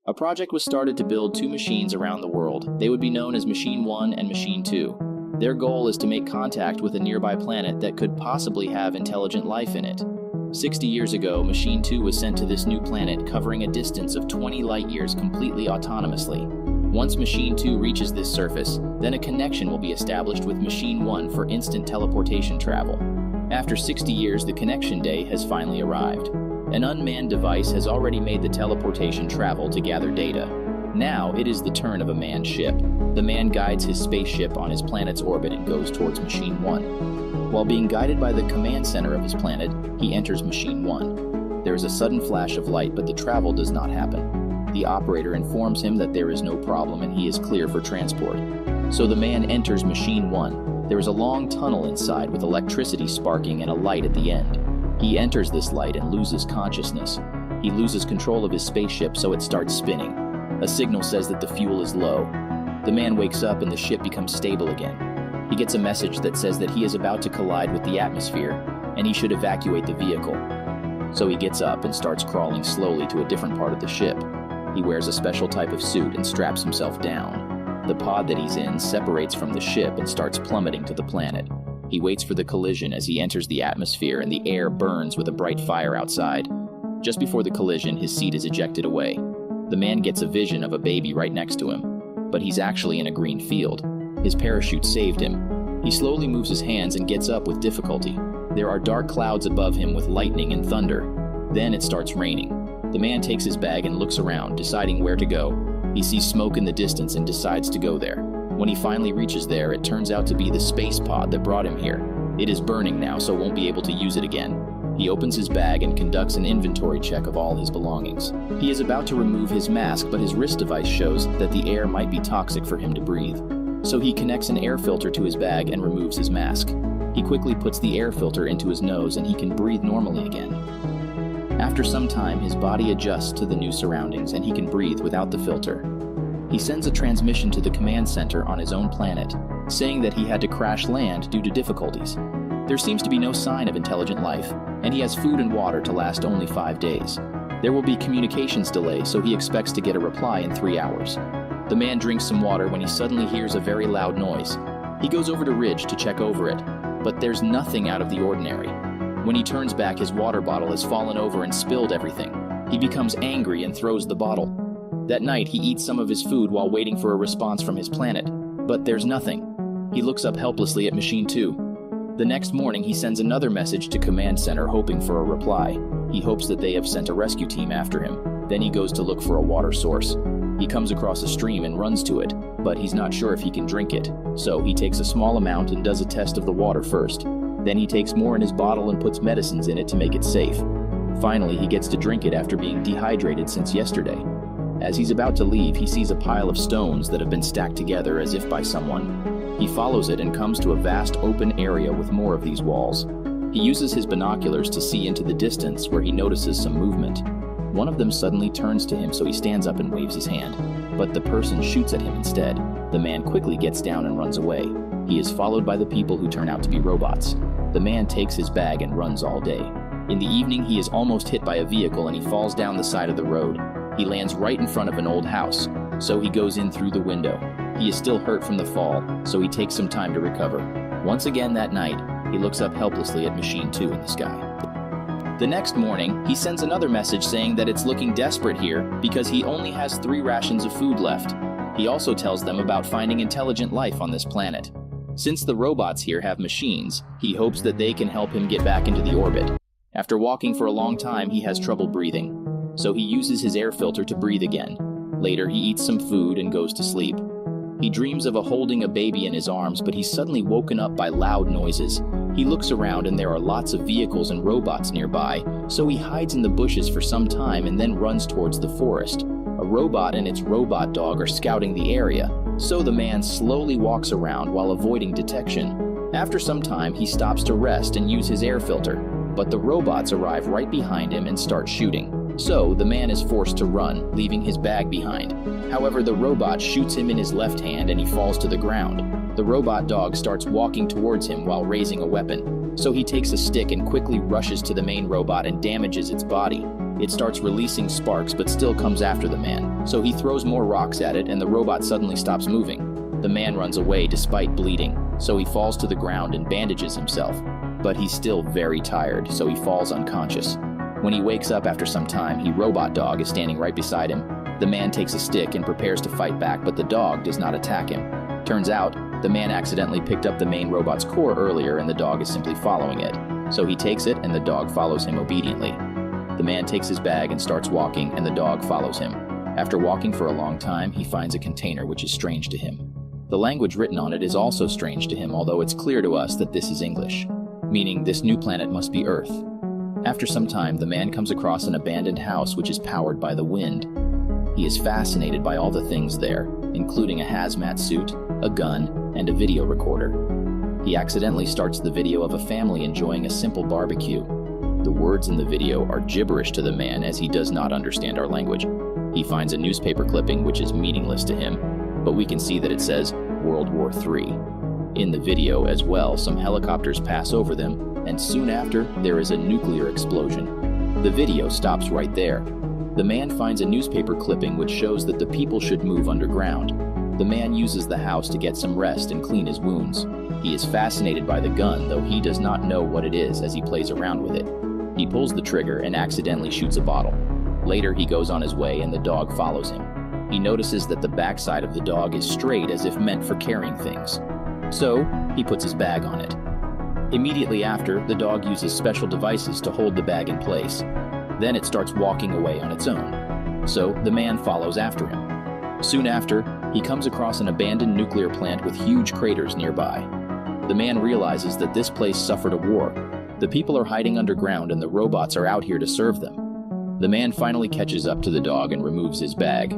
A project was started to build two machines around the world. They would be known as Machine 1 and Machine 2. Their goal is to make contact with a nearby planet that could possibly have intelligent life in it. 60 years ago, Machine 2 was sent to this new planet covering a distance of 20 light-years completely autonomously. Once Machine 2 reaches this surface, then a connection will be established with Machine 1 for instant teleportation travel. After 60 years, the connection day has finally arrived. An unmanned device has already made the teleportation travel to gather data. Now, it is the turn of a manned ship. The man guides his spaceship on his planet's orbit and goes towards Machine 1. While being guided by the command center of his planet, he enters Machine 1. There is a sudden flash of light, but the travel does not happen. The operator informs him that there is no problem and he is clear for transport. So the man enters Machine 1. There is a long tunnel inside with electricity sparking and a light at the end. He enters this light and loses consciousness. He loses control of his spaceship, so it starts spinning. A signal says that the fuel is low. The man wakes up and the ship becomes stable again. He gets a message that says that he is about to collide with the atmosphere and he should evacuate the vehicle. So he gets up and starts crawling slowly to a different part of the ship. He wears a special type of suit and straps himself down. The pod that he's in separates from the ship and starts plummeting to the planet. He waits for the collision as he enters the atmosphere and the air burns with a bright fire outside. Just before the collision, his seat is ejected away. The man gets a vision of a baby right next to him, but he's actually in a green field. His parachute saved him. He slowly moves his hands and gets up with difficulty. There are dark clouds above him with lightning and thunder. Then it starts raining. The man takes his bag and looks around, deciding where to go. He sees smoke in the distance and decides to go there. When he finally reaches there, it turns out to be the space pod that brought him here. It is burning now, so won't be able to use it again. He opens his bag and conducts an inventory check of all his belongings. He is about to remove his mask, but his wrist device shows that the air might be toxic for him to breathe. So he connects an air filter to his bag and removes his mask. He quickly puts the air filter into his nose and he can breathe normally again. After some time, his body adjusts to the new surroundings and he can breathe without the filter. He sends a transmission to the command center on his own planet, saying that he had to crash land due to difficulties. There seems to be no sign of intelligent life, and he has food and water to last only 5 days. There will be communications delay, so he expects to get a reply in 3 hours. The man drinks some water when he suddenly hears a very loud noise. He goes over to Ridge to check over it, but there's nothing out of the ordinary. When he turns back, his water bottle has fallen over and spilled everything. He becomes angry and throws the bottle. That night, he eats some of his food while waiting for a response from his planet, but there's nothing. He looks up helplessly at Machine 2. The next morning, he sends another message to Command Center hoping for a reply. He hopes that they have sent a rescue team after him. Then he goes to look for a water source. He comes across a stream and runs to it, but he's not sure if he can drink it. So he takes a small amount and does a test of the water first. Then he takes more in his bottle and puts medicines in it to make it safe. Finally, he gets to drink it after being dehydrated since yesterday. As he's about to leave, he sees a pile of stones that have been stacked together as if by someone. He follows it and comes to a vast open area with more of these walls. He uses his binoculars to see into the distance where he notices some movement. One of them suddenly turns to him, so he stands up and waves his hand. But the person shoots at him instead. The man quickly gets down and runs away. He is followed by the people who turn out to be robots. The man takes his bag and runs all day. In the evening, he is almost hit by a vehicle and he falls down the side of the road. He lands right in front of an old house, so he goes in through the window. He is still hurt from the fall, so he takes some time to recover. Once again that night, he looks up helplessly at Machine 2 in the sky. The next morning, he sends another message saying that it's looking desperate here because he only has 3 rations of food left. He also tells them about finding intelligent life on this planet. Since the robots here have machines, he hopes that they can help him get back into the orbit. After walking for a long time, he has trouble breathing. So he uses his air filter to breathe again. Later, he eats some food and goes to sleep. He dreams of holding a baby in his arms, but he's suddenly woken up by loud noises. He looks around and there are lots of vehicles and robots nearby, so he hides in the bushes for some time and then runs towards the forest. A robot and its robot dog are scouting the area, so the man slowly walks around while avoiding detection. After some time, he stops to rest and use his air filter, but the robots arrive right behind him and start shooting. So, the man is forced to run, leaving his bag behind. However, the robot shoots him in his left hand and he falls to the ground. The robot dog starts walking towards him while raising a weapon. So he takes a stick and quickly rushes to the main robot and damages its body. It starts releasing sparks but still comes after the man. So he throws more rocks at it and the robot suddenly stops moving. The man runs away despite bleeding, so he falls to the ground and bandages himself. But he's still very tired, so he falls unconscious. When he wakes up after some time, Robot Dog is standing right beside him. The man takes a stick and prepares to fight back, but the dog does not attack him. Turns out, the man accidentally picked up the main robot's core earlier and the dog is simply following it. So he takes it and the dog follows him obediently. The man takes his bag and starts walking and the dog follows him. After walking for a long time, he finds a container which is strange to him. The language written on it is also strange to him, although it's clear to us that this is English, meaning this new planet must be Earth. After some time, the man comes across an abandoned house which is powered by the wind. He is fascinated by all the things there, including a hazmat suit, a gun, and a video recorder. He accidentally starts the video of a family enjoying a simple barbecue. The words in the video are gibberish to the man as he does not understand our language. He finds a newspaper clipping which is meaningless to him, but we can see that it says World War III. In the video as well, some helicopters pass over them, and soon after, there is a nuclear explosion. The video stops right there. The man finds a newspaper clipping which shows that the people should move underground. The man uses the house to get some rest and clean his wounds. He is fascinated by the gun, though he does not know what it is as he plays around with it. He pulls the trigger and accidentally shoots a bottle. Later, he goes on his way and the dog follows him. He notices that the backside of the dog is straight as if meant for carrying things. So, he puts his bag on it. Immediately after, the dog uses special devices to hold the bag in place. Then it starts walking away on its own. So, the man follows after him. Soon after, he comes across an abandoned nuclear plant with huge craters nearby. The man realizes that this place suffered a war. The people are hiding underground and the robots are out here to serve them. The man finally catches up to the dog and removes his bag.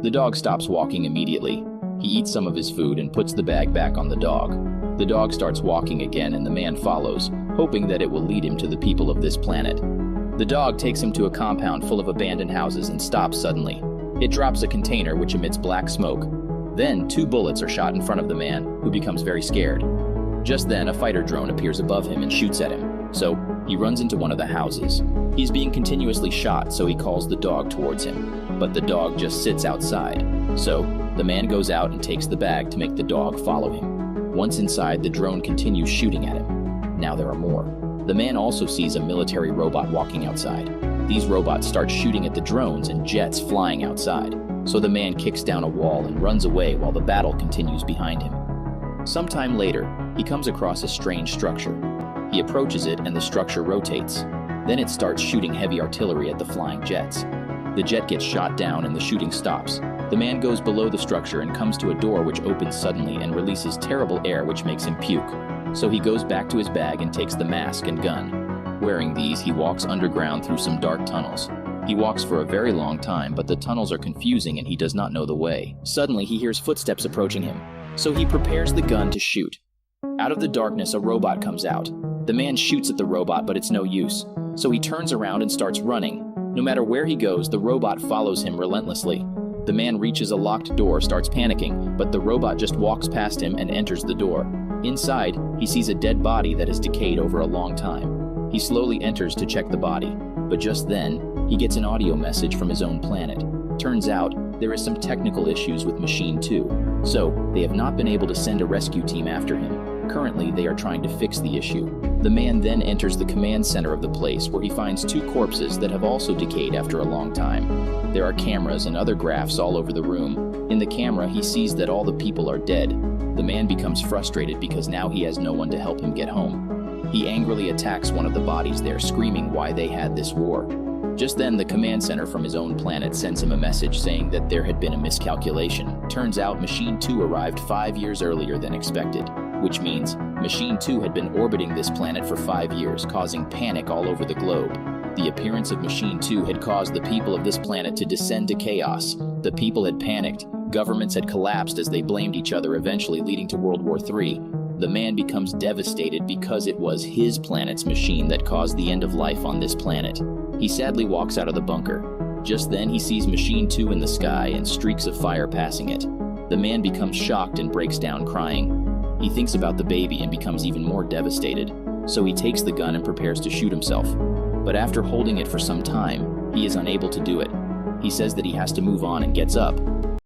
The dog stops walking immediately. He eats some of his food and puts the bag back on the dog. The dog starts walking again and the man follows, hoping that it will lead him to the people of this planet. The dog takes him to a compound full of abandoned houses and stops suddenly. It drops a container which emits black smoke. Then 2 bullets are shot in front of the man, who becomes very scared. Just then, a fighter drone appears above him and shoots at him. So, he runs into one of the houses. He's being continuously shot, so he calls the dog towards him. But the dog just sits outside. So, the man goes out and takes the bag to make the dog follow him. Once inside, the drone continues shooting at him. Now there are more. The man also sees a military robot walking outside. These robots start shooting at the drones and jets flying outside. So the man kicks down a wall and runs away while the battle continues behind him. Sometime later, he comes across a strange structure. He approaches it and the structure rotates. Then it starts shooting heavy artillery at the flying jets. The jet gets shot down and the shooting stops. The man goes below the structure and comes to a door which opens suddenly and releases terrible air which makes him puke. So he goes back to his bag and takes the mask and gun. Wearing these, he walks underground through some dark tunnels. He walks for a very long time, but the tunnels are confusing and he does not know the way. Suddenly, he hears footsteps approaching him. So he prepares the gun to shoot. Out of the darkness, a robot comes out. The man shoots at the robot, but it's no use. So he turns around and starts running. No matter where he goes, the robot follows him relentlessly. The man reaches a locked door, starts panicking, but the robot just walks past him and enters the door. Inside, he sees a dead body that has decayed over a long time. He slowly enters to check the body, but just then, he gets an audio message from his own planet. Turns out, there is some technical issues with Machine 2, so they have not been able to send a rescue team after him. Currently, they are trying to fix the issue. The man then enters the command center of the place where he finds 2 corpses that have also decayed after a long time. There are cameras and other graphs all over the room. In the camera, he sees that all the people are dead. The man becomes frustrated because now he has no one to help him get home. He angrily attacks one of the bodies there, screaming why they had this war. Just then, the command center from his own planet sends him a message saying that there had been a miscalculation. Turns out Machine 2 arrived 5 years earlier than expected, which means Machine 2 had been orbiting this planet for 5 years, causing panic all over the globe. The appearance of Machine 2 had caused the people of this planet to descend to chaos. The people had panicked. Governments had collapsed as they blamed each other, eventually leading to World War III. The man becomes devastated because it was his planet's machine that caused the end of life on this planet. He sadly walks out of the bunker. Just then, he sees Machine 2 in the sky and streaks of fire passing it. The man becomes shocked and breaks down crying. He thinks about the baby and becomes even more devastated. So he takes the gun and prepares to shoot himself. But after holding it for some time, he is unable to do it. He says that he has to move on and gets up.